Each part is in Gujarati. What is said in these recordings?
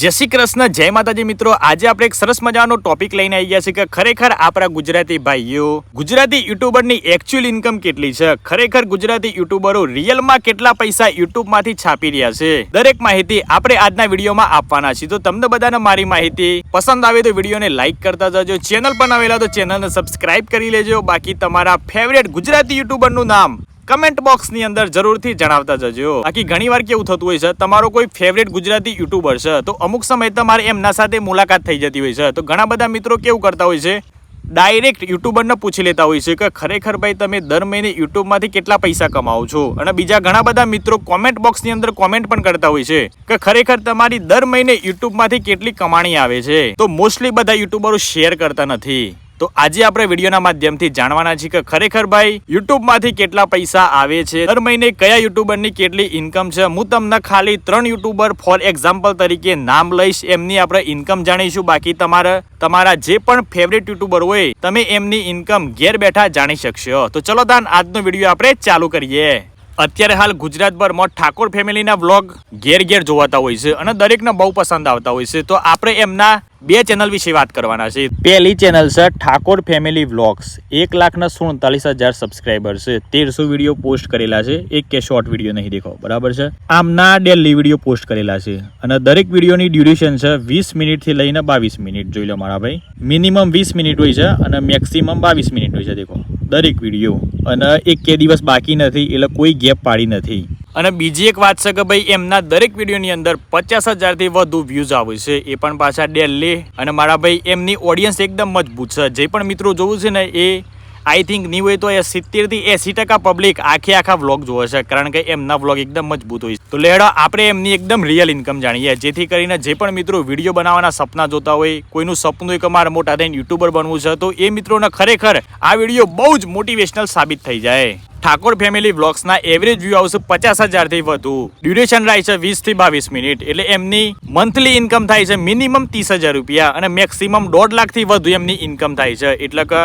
જય શ્રી કૃષ્ણ, જય માતાજી મિત્રો। આજે આપણે એક સરસ મજાનો ટોપિક લઈને આવી ગયા છે કે ખરેખર આપણા ગુજરાતી ભાઈઓ ગુજરાતી યુટ્યુબરની એક્ચ્યુઅલ ઇન્કમ કેટલી છે, ખરેખર ગુજરાતી યુટ્યુબરો રિયલમાં કેટલા પૈસા યુટ્યુબમાંથી છાપી રહ્યા છે, દરેક માહિતી આપણે આજના વિડીયોમાં આપવાના છીએ। તો તમને બધાને મારી માહિતી પસંદ આવે તો વિડીયોને લાઈક કરતા જજો, ચેનલ પર નવેલા તો ચેનલને સબસ્ક્રાઇબ કરી લેજો। બાકી તમારા ફેવરેટ ગુજરાતી યુટ્યુબરનું નામ કમેન્ટ બોક્સ ની અંદર જરૂરથી જણાવતા જજો। બાકી ઘણીવાર કેવું થતું હોય છે, તમારો કોઈ ફેવરેટ ગુજરાતી યુટ્યુબર છે તો અમુક સમય તમારે એમના સાથે મુલાકાત થઈ જતી હોય છે। તો ઘણા બધા મિત્રો કેવું કરતા હોય છે, ડાયરેક્ટ યુટ્યુબરને પૂછી લેતા હોય છે કે ખરેખર ભાઈ તમે દર મહિને યુટ્યુબમાંથી કેટલા પૈસા કમાવો છો। અને બીજા ઘણા બધા મિત્રો કોમેન્ટ બોક્સની અંદર કોમેન્ટ પણ કરતા હોય છે કે ખરેખર તમારી દર મહિને યુટ્યુબમાંથી કેટલી કમાણી આવે છે। તો મોસ્ટલી બધા યુટ્યુબરો શેર કરતા નથી। તો આજે આપણે વિડીયોના માધ્યમથી જાણવાના છીએ કે ખરેખર ભાઈ યુટ્યુબમાંથી કેટલા પૈસા આવે છે, દર મહિને કયા યુટ્યુબરની કેટલી ઇન્કમ છે। હું તમને ખાલી 3 યુટ્યુબર ફોર એક્ઝામ્પલ તરીકે નામ લઈશ, એમની આપણે ઇન્કમ જાણીશું। બાકી તમારા જે પણ ફેવરેટ યુટ્યુબર હોય તમે એમની ઇન્કમ ઘેર બેઠા જાણી શકશો। તો ચલો તાન આજનો વિડીયો આપણે ચાલુ કરીએ। અત્યારે હાલ ગુજરાતભરમાં ઠાકોર ફેમિલીના વ્લોગ ઘેર જોવાતા હોય છે અને દરેકને બહુ પસંદ આવતા હોય છે। તો આપણે એમના 2 ચેનલ વિશે વાત કરવાના છે। પહેલી ચેનલ છે ઠાકોર ફેમિલી વ્લોગ્સ, 1,47,000 સબસ્ક્રાઈબર છે, 1300 વિડીયો પોસ્ટ કરેલા છે, એક કે શોર્ટ વિડીયો નહીં દેખો, બરાબર છે। આમના ડેલી વિડીયો પોસ્ટ કરેલા છે અને દરેક વિડીયોની ડ્યુરેશન છે 20 મિનિટથી લઈને 22 મિનિટ। જોઈ લો મારા ભાઈ, મિનિમમ 20 મિનિટ હોય છે અને મેક્સિમમ 22 મિનિટ હોય છે, દેખો દરેક વિડીયો, અને એક કે દિવસ બાકી નથી, એટલે કોઈ ગેપ પાડી નથી। અને બીજી એક વાત છે કે ભાઈ એમના દરેક વિડીયોની અંદર 50,000થી વધુ વ્યૂઝ આવે છે, એ પણ પાછા ડેલી। અને મારા ભાઈ એમની ઓડિયન્સ એકદમ મજબૂત છે, જે પણ મિત્રો જોવું છે ને એ આઈ થિંક નહીં હોય તો 70થી 80% પબ્લિક આખા વ્લોગ જોવે છે, કારણ કે એમના વ્લોગ એકદમ મજબૂત હોય છે। તો લેડો આપણે એમની એકદમ રિયલ ઇન્કમ જાણીએ, જેથી કરીને જે પણ મિત્રો વિડીયો બનાવવાના સપના જોતા હોય, કોઈનું સપનું હોય કે મારે મોટા થઈને યુટ્યુબર બનવું છે, તો એ મિત્રોને ખરેખર આ વિડીયો બહુ જ મોટિવેશનલ સાબિત થઈ જાય। ઠાકોર ફેમિલી વ્લોગ્સના એવરેજ વ્યૂ આવશે 50,000થી વધુ, ડ્યુરેશન રહે છે 20થી 22 મિનિટ, એટલે એમની મંથલી ઇન્કમ થાય છે મિનિમમ 30,000 રૂપિયા અને મેક્સિમમ 1.5 લાખથી વધુ એમની ઇન્કમ થાય છે। એટલે કે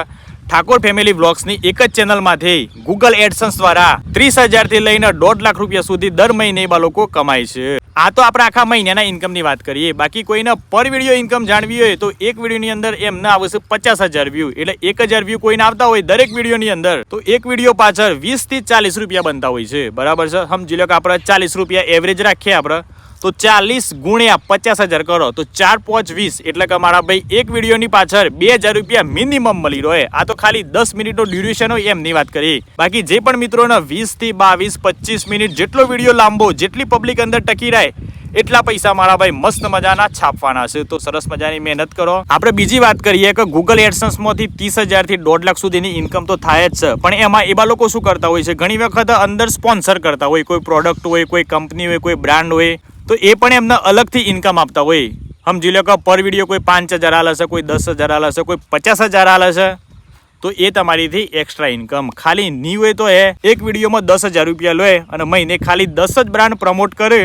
ઠાકોર ફેમિલી વ્લોગ્સની એક જ ચેનલમાંથી ગૂગલ એડસન્સ દ્વારા 30,000થી લઈને 1.5 લાખ રૂપિયા સુધી દર મહિને એ લોકો કમાય છે। આ તો આપણે આખા મહિનાના ઇન્કમની વાત કરીએ। બાકી કોઈને પર વિડીયો ઇન્કમ જાણવી હોય તો એક વિડીયોની અંદર એમને આવશે 50,000 વ્યૂ, એટલે 1,000 વ્યૂ કોઈને આવતા હોય દરેક વિડીયોની અંદર, તો એક વિડીયો પાછળ 20થી 40 રૂપિયા બનતા હોય છે, બરાબર છે। સમજી લો કે આપણે 40 રૂપિયા એવરેજ રાખીએ આપણે, તો 40 ગુણ્યા 50,000 કરો તો 4 5 20, એટલે કે મારા ભાઈ એક વિડીયોની પાછળ 2,000 રૂપિયા મિનિમમ મળી રહે। આ તો ખાલી 10 મિનિટનો ડ્યુરેશન હોય એમની વાત કરી। બાકી જે પણ મિત્રોને 20થી 22 25 મિનિટ જેટલો વિડીયો લાંબો, જેટલી પબ્લિક અંદર ટકી રહે એટલા પૈસા મારા ભાઈ મસ્ત મજાના છાપવાના છે। તો સરસ મજાની મહેનત કરો। આપણે બીજી વાત કરીએ કે ગૂગલ એડસન્સમાંથી 30,000થી 1.5 લાખ સુધીની ઇન્કમ તો થાય જ છે, પણ એમાં એવા લોકો શું કરતા હોય છે, ઘણી વખત અંદર સ્પોન્સર કરતા હોય, કોઈ પ્રોડક્ટ હોય, કોઈ કંપની હોય, કોઈ બ્રાન્ડ હોય, તો એ પણ એમને અલગથી ઇન્કમ આપતા હોય। સમજી લો કે પર વિડીયો કોઈ 5,000 આલે છે, કોઈ 10,000 આલે છે, કોઈ 50,000 આલે છે, તો એ તમારીથી એક્સ્ટ્રા ઇન્કમ ખાલી નહીં હોય તો એક વિડીયોમાં 10,000 રૂપિયા લે અને મહિને ખાલી 10 જ બ્રાન્ડ પ્રમોટ કરે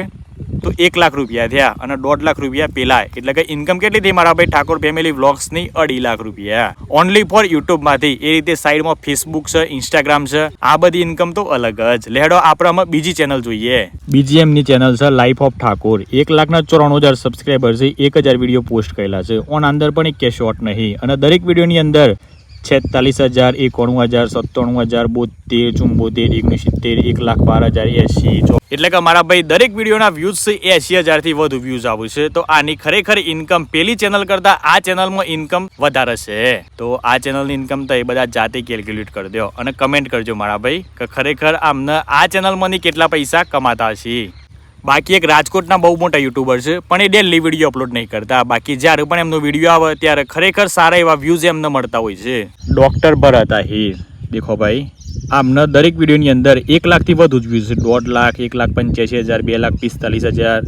તો 1 લાખ રૂપિયા થયા અને 1.5 લાખ રૂપિયા પેલા, એટલે કે ઇન્કમ કેટલી થઈ મારા ભાઈ ઠાકોર ફેમિલી વ્લોગ્સની 2.5 લાખ રૂપિયા ઓનલી ફોર યુટ્યુબમાંથી। એ રીતે સાઈડમાં ફેસબુક છે, ઇન્સ્ટાગ્રામ છે, આ બધી ઇન્કમ તો અલગ જ। લેડો આપણે બીજી ચેનલ જોઈએ। બીજી એમની ચેનલ છે લાઈફ ઓફ ઠાકોર, 1,94,000 સબસ્ક્રાઈબર છે, 1,000 વિડીયો પોસ્ટ કરેલા છે, ઓન અંદર પણ એક કે શોર્ટ નહીં, અને દરેક વિડીયોની અંદર 46,000 91,000 97,000 72 74 69 1,12,000 80, એટલે કે મારા ભાઈ દરેક વિડીયોના વ્યૂઝ છે 80,000થી વધુ વ્યૂઝ આવે છે। તો આની ખરેખર ઇન્કમ પેલી ચેનલ કરતા આ ચેનલમાં ઇન્કમ વધારે છે। તો આ ચેનલની ઇન્કમ તો એ બધા જાતે કેલ્ક્યુલેટ કરી દો અને કમેન્ટ કરજો મારા ભાઈ કે ખરેખર આમને આ ચેનલમાંથી કેટલા પૈસા કમાતા હશે। બાકી એક રાજકોટના બહુ મોટા યુટ્યુબર છે, પણ એ ડેલી વિડીયો અપલોડ નહીં કરતા। બાકી જ્યારે પણ એમનો વિડીયો આવે ત્યારે ખરેખર સારા એવા વ્યૂઝ એમને મળતા હોય છે। ડોક્ટર ભરત આહિર, દેખો ભાઈ આમના દરેક વિડીયોની અંદર 1 લાખથી વધુ જ વ્યૂઝ છે, 1.5 લાખ, 1,85,000 2,45,000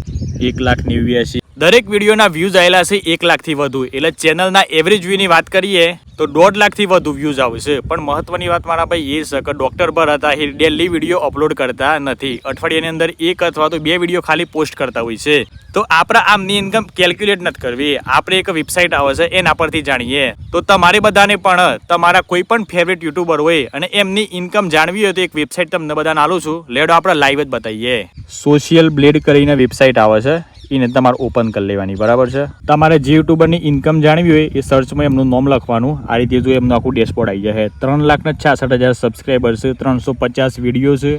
1,89,000, દરેક વિડીયોના વ્યૂઝ આવેલા છે 1 લાખથી વધુ। એટલે ચેનલના એવરેજ વ્યૂની વાત કરીએ તો 1.5 લાખથી વધુ વ્યૂઝ આવે છે। પણ મહત્વની વાત મારા ભાઈ એ છે કે ડોક્ટર ભરત આહિર ડેલી વિડીયો અપલોડ કરતા નથી, અઠવાડિયાની અંદર 1 અથવા તો 2 વિડીયો ખાલી પોસ્ટ કરતા હોય છે। તો આપણે આમની ઇન્કમ કેલ્ક્યુલેટ નથી કરવી, આપણે એક વેબસાઇટ આવે છે એના પરથી જાણીએ। તો તમારે બધાને પણ તમારા કોઈ પણ ફેવરેટ યુટ્યુબર હોય અને એમની ઇન્કમ જાણવી હોય તો એક વેબસાઇટ તમને બધાને આલું છું, લેડો આપણે લાઈવ જ બતાવીએ। સોશિયલ બ્લેડ કરીને વેબસાઇટ આવે છે, એને તમારે ઓપન કરી લેવાની, બરાબર છે. તમારે જે યુટ્યુબરની ઇન્કમ જાણવી હોય એ સર્ચમાં એમનું નામ લખવાનું. આ રીતે જો એમનું આખું ડેશબોર્ડ આવી જાય. 3,66,000 સબસ્ક્રાઈબર છે, 350 વિડીયો છે,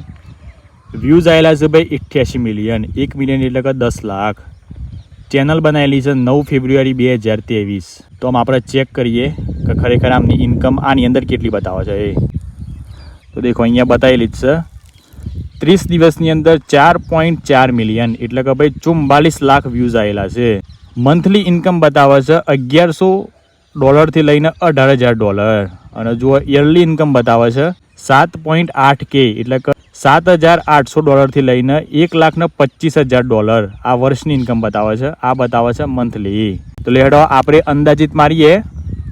વ્યૂઝ આવેલા છે ભાઈ 88 મિલિયન. 1 મિલિયન એટલે કે 10 લાખ. ચેનલ બનાવેલી છે 9 ફેબ્રુઆરી 2023. તો આમ આપણે ચેક કરીએ કે ખરેખર આમની ઇન્કમ આની અંદર કેટલી બતાવે છે એ. તો દેખો અહીંયા બતાવેલી જ છે 30 દિવસની અંદર 4.4 મિલિયન એટલે કે ભાઈ 44 લાખ વ્યૂઝ આવેલા છે. મંથલી ઇન્કમ બતાવે છે $1100 લઈને $18,000. અને જો યરલી ઇન્કમ બતાવે છે 7.8K એટલે કે $7,800 લઈને $1,25,000. આ વર્ષની ઇન્કમ બતાવે છે, આ બતાવે છે મંથલી. તો લેડો આપણે અંદાજિત મારીએ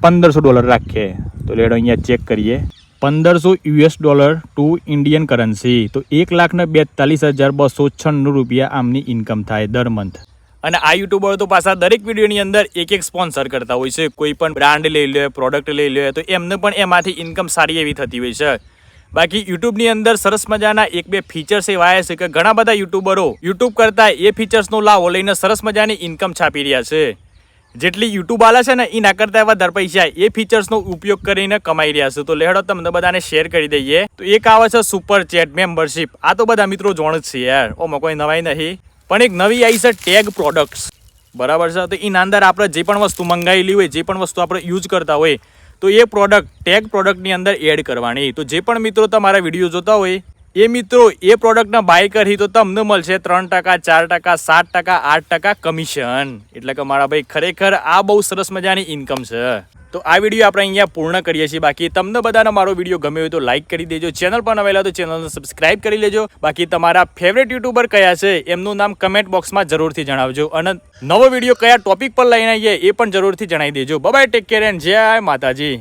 $1,500 રાખીએ. તો લેડો અહીંયા ચેક કરીએ $1,500 ટુ ઇન્ડિયન કરન્સી. તો $1,42,296 આમની ઇન્કમ થાય દર મંથ. અને આ યુટ્યુબર તો પાછા દરેક વિડીયોની અંદર એક સ્પોન્સર કરતા હોય છે. કોઈ પણ બ્રાન્ડ લઈ લે, પ્રોડક્ટ લઈ લે, તો એમને પણ એમાંથી ઇન્કમ સારી એવી થતી હોય છે. બાકી યુટ્યુબની અંદર સરસ મજાના 1-2 ફીચર્સ એવા આવ્યા છે કે ઘણા બધા યુટ્યુબરો યુટ્યુબ કરતા એ ફીચર્સનો લાભો લઈને સરસ મજાની ઇન્કમ છાપી રહ્યા છે. જેટલી યુટ્યુબ આલે છે ને એના કરતા વધારે પૈસા એ ફીચર્સનો ઉપયોગ કરીને કમાઈ રહ્યા છે. તો લેડો તમને બધાને શેર કરી દઈએ. તો એક આવે છે સુપર ચેટ મેમ્બરશિપ. આ તો બધા મિત્રો જોણ જ છે યાર, ઓમાં કોઈ નવાઈ નહીં. પણ એક નવી આવી છે ટેગ પ્રોડક્ટ્સ, બરાબર છે. તો એના અંદર આપણે જે પણ વસ્તુ મંગાવેલી હોય, જે પણ વસ્તુ આપણે યુઝ કરતા હોય, તો એ પ્રોડક્ટ ટેગ પ્રોડક્ટની અંદર એડ કરવાની. તો જે પણ મિત્રો તમારા વિડીયો જોતા હોય એ મિત્રો એ પ્રોડક્ટના બાય કરી તો તમને મળશે 3%, 4%, 7%, 8% કમિશન. એટલે કે મારા ભાઈ ખરેખર આ બહુ સરસ મજાની ઇન્કમ છે. તો આ વિડીયો આપણે અહીંયા પૂર્ણ કરીએ છીએ. બાકી તમને બધાને મારો વિડીયો ગમ્યો હોય તો લાઈક કરી દેજો. ચેનલ પર નવેલા તો ચેનલને સબસ્ક્રાઇબ કરી લેજો. બાકી તમારા ફેવરેટ યુટ્યુબર કયા છે એમનું નામ કમેન્ટ બોક્સમાં જરૂરથી જણાવજો. અને નવો વિડીયો કયા ટોપિક પર લઈને આવીએ એ પણ જરૂરથી જણાવી દેજો. Bye bye, take care and જય માતાજી.